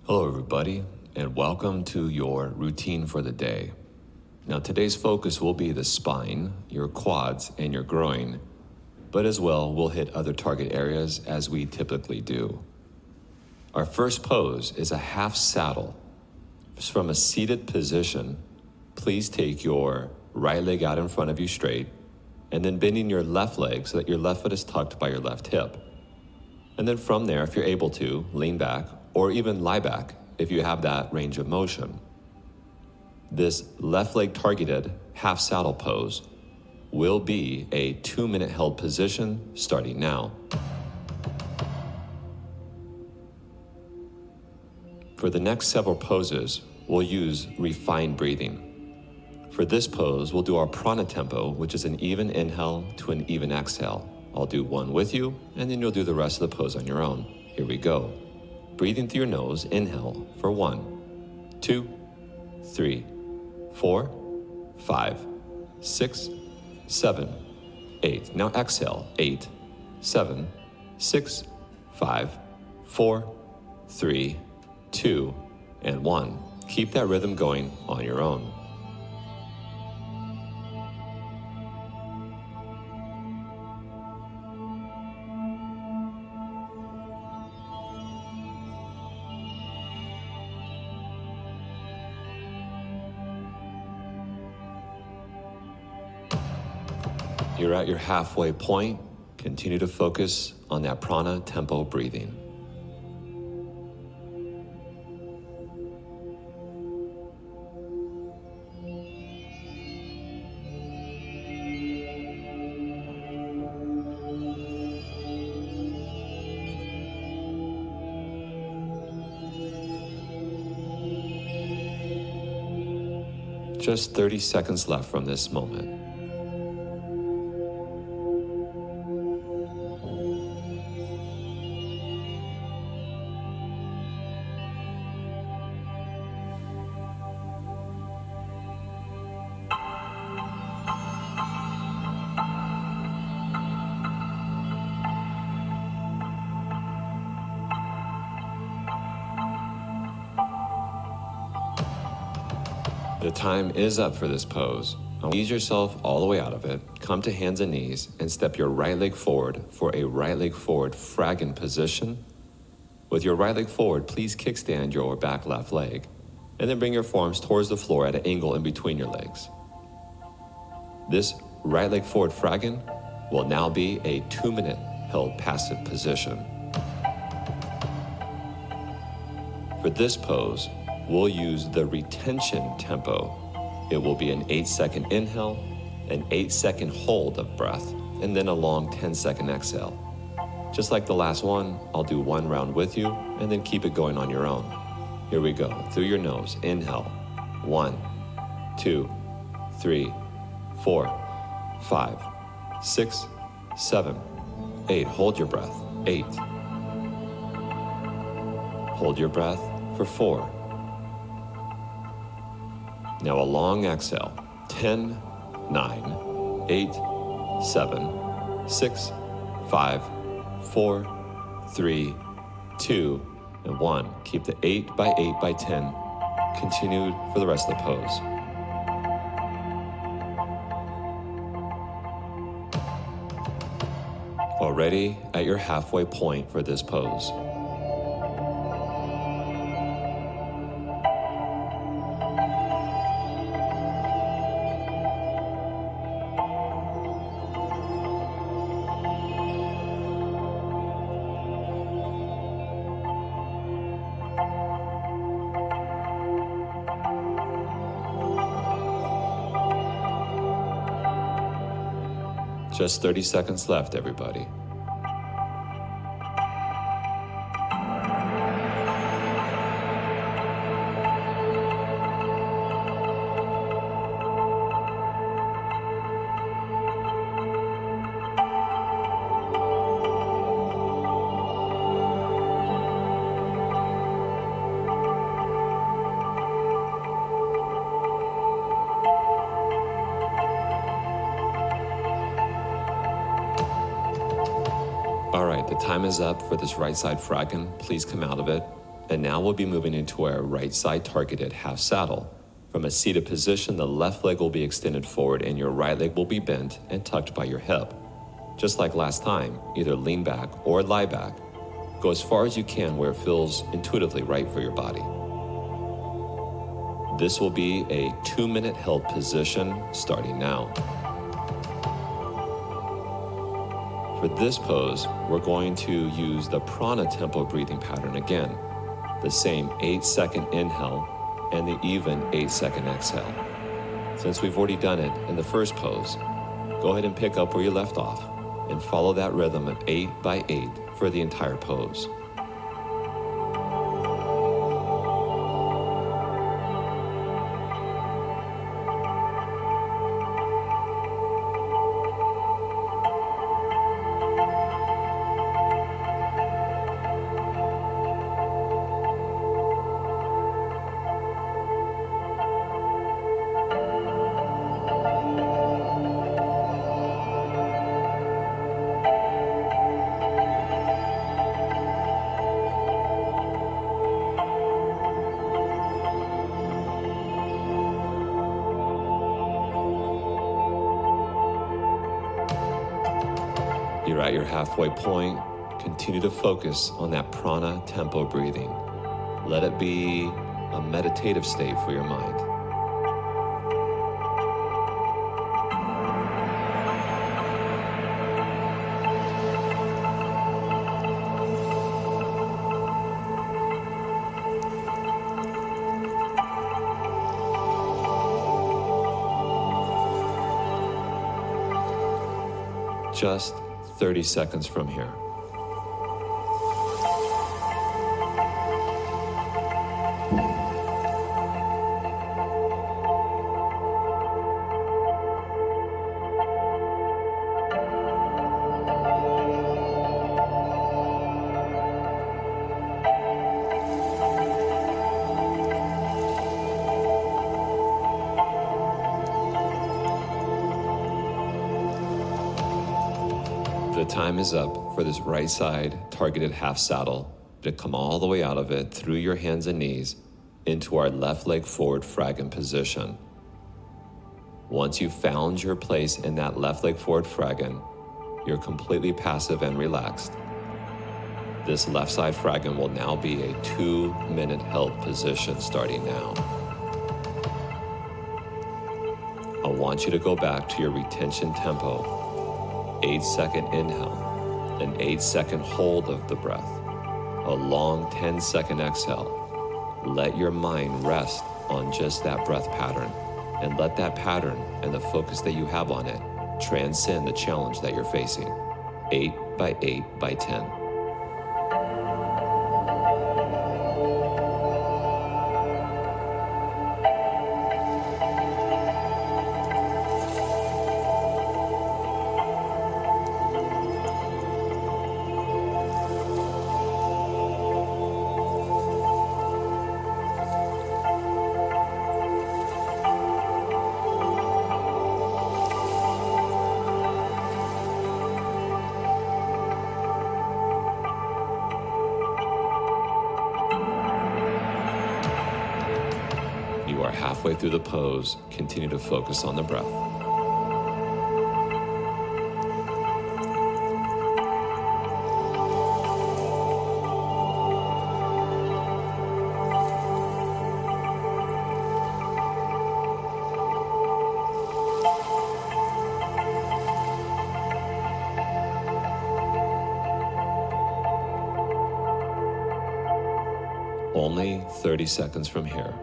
Hello everybody, and welcome to your routine for the day. Now today's focus will be the spine, your quads, and your groin, but as well we'll hit other target areas as we typically do. Our first pose is a half saddle. From a seated position, please take your right leg out in front of you straight, and then bending your left leg so that your left foot is tucked by your left hip. And then from there, if you're able to, lean back or even lie back if you have that range of motion. This left leg targeted half saddle pose will be a 2-minute held position starting now. For the next several poses, we'll use refined breathing. For this pose, we'll do our prana tempo, which is an even inhale to an even exhale. I'll do one with you, and then you'll do the rest of the pose on your own. Here we go. Breathing through your nose, inhale for 1, 2, 3, 4, 5, 6, 7, 8. Now exhale, 8, 7, 6, 5, 4, 3, 2, and 1. Keep that rhythm going on your own. You're at your halfway point. Continue to focus on that prana tempo breathing. Just 30 seconds left from this moment. The time is up for this pose. Ease yourself all the way out of it, come to hands and knees, and step your right leg forward for a right leg forward fragment position. With your right leg forward, please kickstand your back left leg, and then bring your forearms towards the floor at an angle in between your legs. This right leg forward fragment will now be a 2-minute held passive position. For this pose, we'll use the retention tempo. It will be an 8-second inhale, an 8-second hold of breath, and then a long 10-second exhale. Just like the last one, I'll do one round with you, and then keep it going on your own. Here we go. Through your nose, inhale. 1, 2, 3, 4, 5, 6, 7, 8. Hold your breath. 8. Hold your breath for 4. Now a long exhale. 10, 9, 8, 7, 6, 5, 4, 3, 2, and 1. Keep the 8 by 8 by 10 continued for the rest of the pose. Already at your halfway point for this pose. Just 30 seconds left, everybody. All right, the time is up for this right side fragment. Please come out of it. And now we'll be moving into our right side targeted half saddle. From a seated position, the left leg will be extended forward and your right leg will be bent and tucked by your hip. Just like last time, either lean back or lie back. Go as far as you can where it feels intuitively right for your body. This will be a 2-minute held position starting now. For this pose, we're going to use the prana tempo breathing pattern again. The same 8-second inhale and the even 8-second exhale. Since we've already done it in the first pose, go ahead and pick up where you left off and follow that rhythm of 8 by 8 for the entire pose. You're at your halfway point. Continue to focus on that prana tempo breathing. Let it be a meditative state for your mind. Just 30 seconds from here. The time is up for this right side targeted half saddle to come all the way out of it through your hands and knees into our left leg forward fragment position. Once you've found your place in that left leg forward fragment, you're completely passive and relaxed. This left side fragment will now be a 2-minute held position starting now. I want you to go back to your retention tempo. 8-second inhale, an 8-second hold of the breath, a long 10-second exhale. Let your mind rest on just that breath pattern and let that pattern and the focus that you have on it transcend the challenge that you're facing. 8 by 8 by 10. You are halfway through the pose. Continue to focus on the breath. Only 30 seconds from here.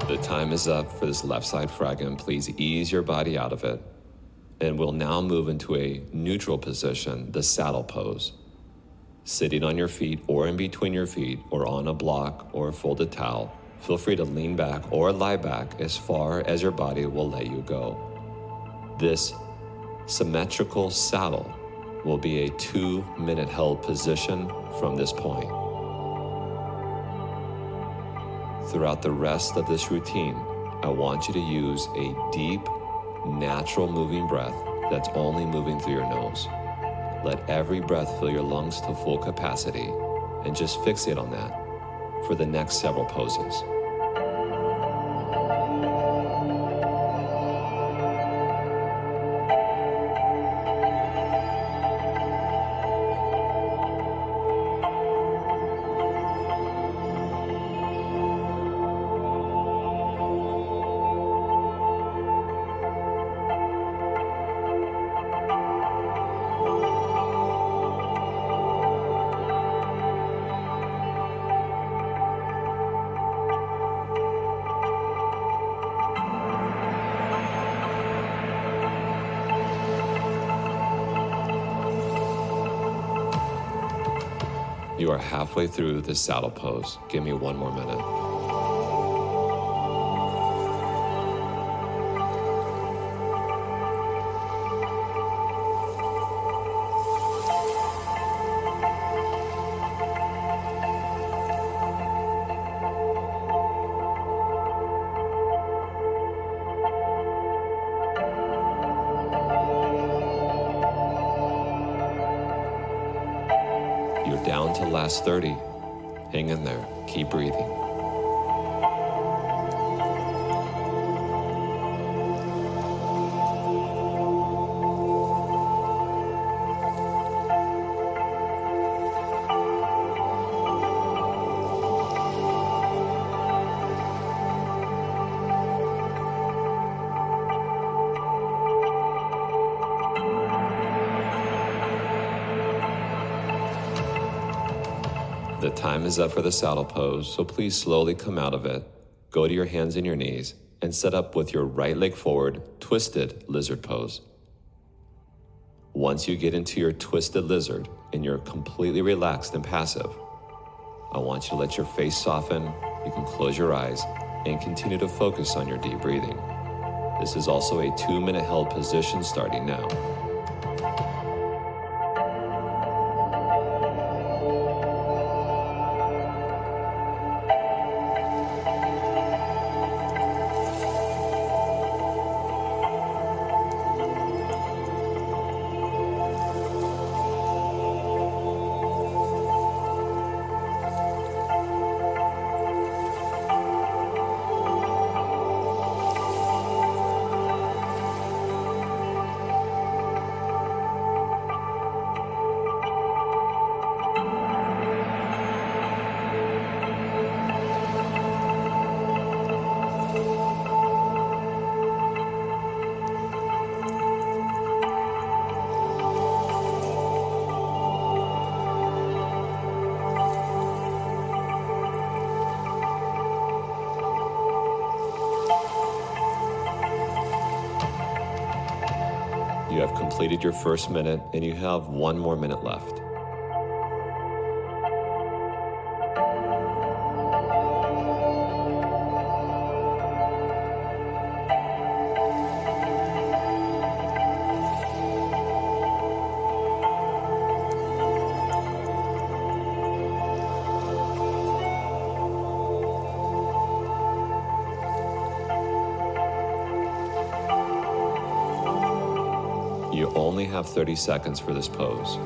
The time is up for this left side fragment. Please ease your body out of it. And we'll now move into a neutral position, the saddle pose. Sitting on your feet or in between your feet or on a block or a folded towel, Feel free to lean back or lie back as far as your body will let you go. This symmetrical saddle will be a 2-minute held position from this point. Throughout the rest of this routine, I want you to use a deep, natural moving breath that's only moving through your nose. Let every breath fill your lungs to full capacity and just fixate on that for the next several poses. You are halfway through the saddle pose. Give me one more minute. You're down to last 30. Hang in there. Keep breathing. The time is up for the saddle pose, so please slowly come out of it. Go to your hands and your knees and set up with your right leg forward, twisted lizard pose. Once you get into your twisted lizard and you're completely relaxed and passive, I want you to let your face soften. You can close your eyes and continue to focus on your deep breathing. This is also a 2-minute held position starting now. You have completed your first minute and you have 1 more minute left. You only have 30 seconds for this pose.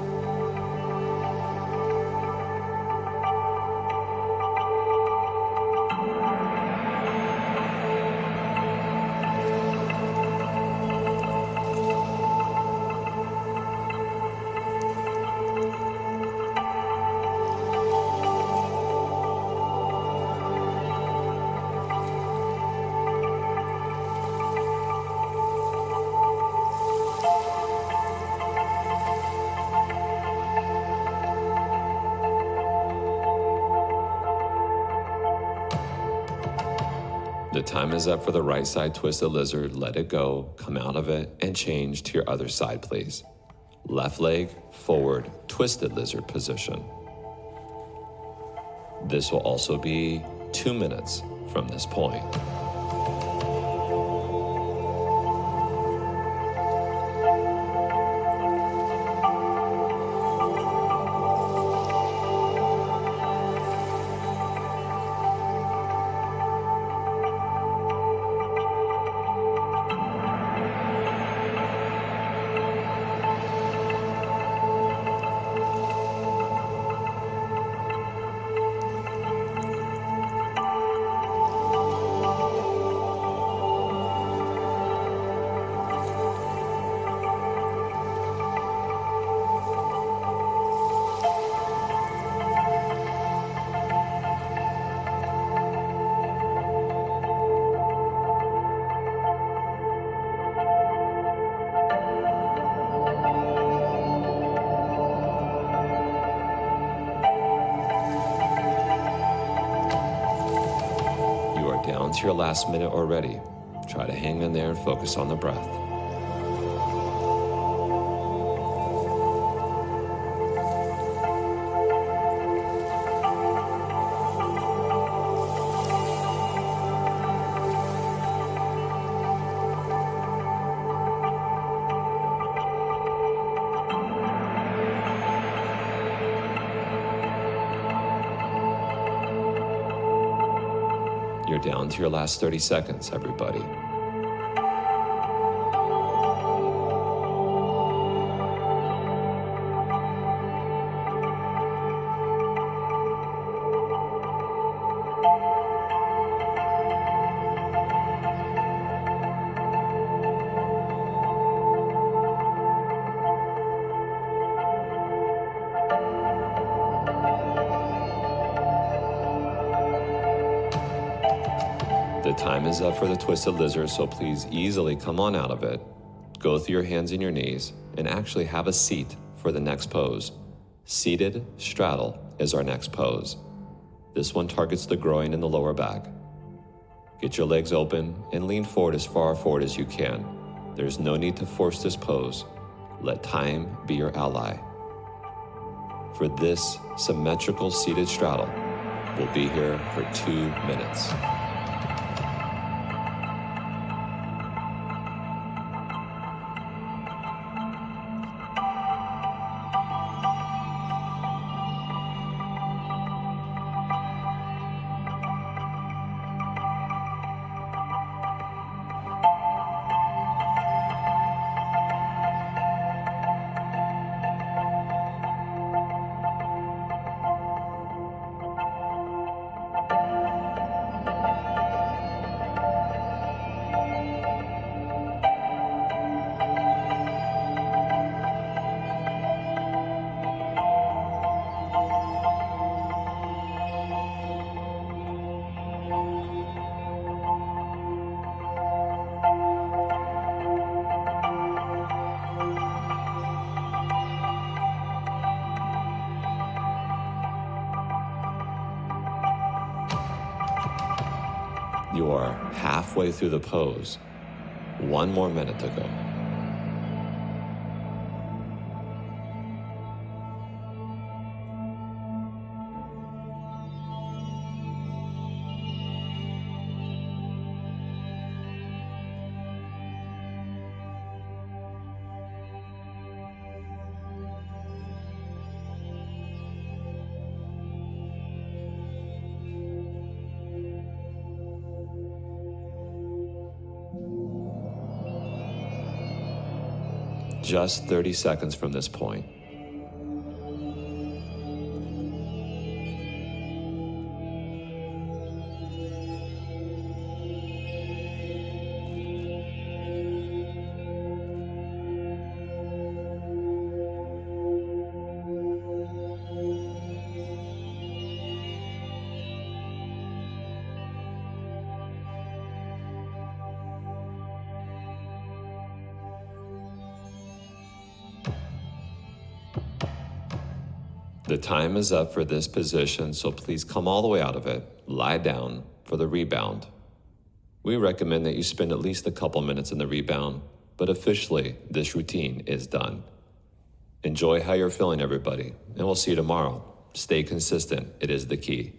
The time is up for the right side twisted lizard. Let it go, come out of it, and change to your other side, please. Left leg forward, twisted lizard position. This will also be 2 minutes from this point. Down to your last minute already. Try to hang in there and focus on the breath. You're down to your last 30 seconds, everybody. The time is up for the twisted lizard, so please easily come on out of it. Go through your hands and your knees, and actually have a seat for the next pose. Seated straddle is our next pose. This one targets the groin and the lower back. Get your legs open and lean forward as far forward as you can. There's no need to force this pose. Let time be your ally. For this symmetrical seated straddle, we'll be here for 2 minutes. You are halfway through the pose. 1 more minute to go. Just 30 seconds from this point. The time is up for this position, so please come all the way out of it. Lie down for the rebound. We recommend that you spend at least a couple minutes in the rebound, but officially, this routine is done. Enjoy how you're feeling, everybody, and we'll see you tomorrow. Stay consistent. It is the key.